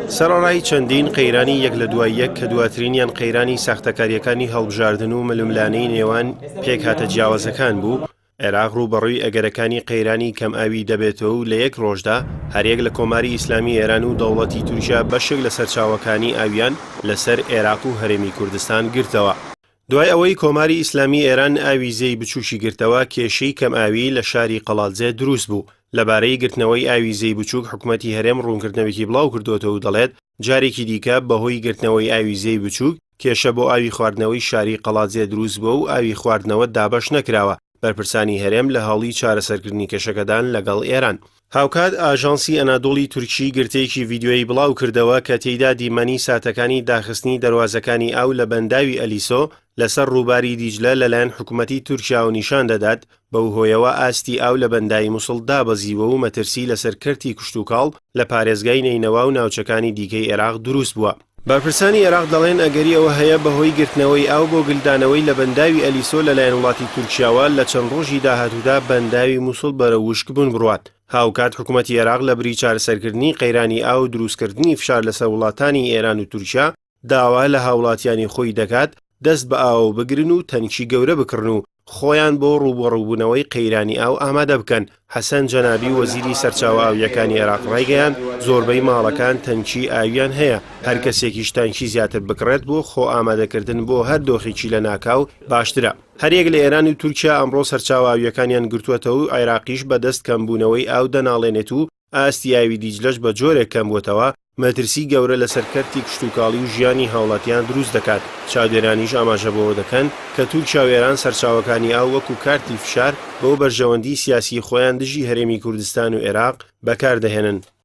سەرەڕای چەندین قەیرانی یەک لە دوای یەک کە دواترینیان قەیرانی ساختەکاریەکانی هەڵبژاردن و ململانەی نێوان پێکهاتە جیاوازەکان بوو، عێراق ڕووبەڕووی ئەگەرەکانی قەیرانی کەم ئاوی دەبێتەوە و لە یەک ڕۆژدا هەرێک لە کۆماری ئیسلامی ئێران و دەوڵەتی تورکیا بەشێک لە سەرچاوەکانی ئاویان لەسەر عێراق و هەرێمی کوردستان گرتەوە. دوای ئەوەی کۆماری ئیسلامی ئێران ئاویزەی بچووکی گرتەوە، کێشەی کەم ئاوی لە شاری قەڵاتجێ دروست بوو. لەبارەی گرتنەوەی ئاویزەی بچووک حکوومەتی هەرێم ڕوونکردنەوەکی بڵاو کردوتەوە و دەڵێت جارێکی دیکە بەهۆی گرتنەوەی ئاویزەی بچووک کێشە بۆ ئاوی خواردنەوەی شاری قەڵاتجێ دروست بووە و ئاوی خواردنەوە دابەش نەکراوە. بەرپرسانی هەرێم لە هەڵی چارەسەرکردنی کێشەکەدان لەگەڵ ئێران. هاوکات ئاژانسی ئەنادۆڵی تورکی گرتەیەکی ڤیدیۆیی بڵاو کردەوە کە تێیدا دیمەنی ساتەکانی داخستنی دەواازەکانی ئاو لە بەنداوی ئەلیسۆ لەسەر ڕووباری دیجلە لەلایەن حکوومەتی تورکیا و نیشان دەدات بەو هۆیەوە ئاستی ئاو لە بەندای مووسڵ دابەزیوە و مەترسی لەسەر کەرتی کشتوکاڵ لە پارێزگای نینەوە و ناوچەکانی دیکەی عێراق دروست بووە. بەرپرسانی عێراق دەڵێن ئەگەری ئەوە هەیە بەهۆی گرتنەوەی ئاو بۆ گلدانەوەی لە بەنداوی ئەلیسۆ لەلایەن وڵاتی تورکیاوە لە چەند ڕۆژی داهاتوودا بەنداوی مووسڵ بەرە وشک بوون بڕوات. هاوکات حکوومەتی عێراق لە بری چارەسەرکردنی قەیرانی ئاو و دروستکردنی فشار لەسەر وڵاتانی ئێران و تورکیا داوا لە هاوڵاتیانی خۆی دەکات دەست بە ئاو بگرن و تەنکی گەورە بکڕن و خۆیان بۆ ڕووبەڕووبوونەوەی قەیرانی ئاو ئامادە بکەن. حەسەن جەنابی وەزیری سەرچاوە ئاویەکانی عێراق ڕایگەیان زۆربەی ماڵەکان تەنکی ئاویان هەیە، هەر کەسێکیش تەنکی زیاتر بکڕێت بۆ خۆ ئامادەکردن بۆ هەر دۆخێکی لە ناکاو باشترە. هەرێک لە ئێران و تورکیا ئەمڕۆ سەرچاوە ئاویەکانیان گرتووەتەوە و عێراقیش بەدەست کەمبوونەوەی ئاو دەناڵێنێت و ئاستی ئاوی دیجلەش بە جۆرێک کەم بووەتەوە، مەترسی گەورە لەسەر کەرتی کشتوکاڵی و ژیانی هاوڵاتیان دروست دەکات. چاودێرانیش ئاماژەبەوە دەکەن کە تورکیا و ئێران سەرچاوەکانی ئاو وەکو کارتی فشار بۆ بەرژەوەندی سیاسی خۆیان دژی هەرێمی کوردستان و عێراق بەکاردەهێنن.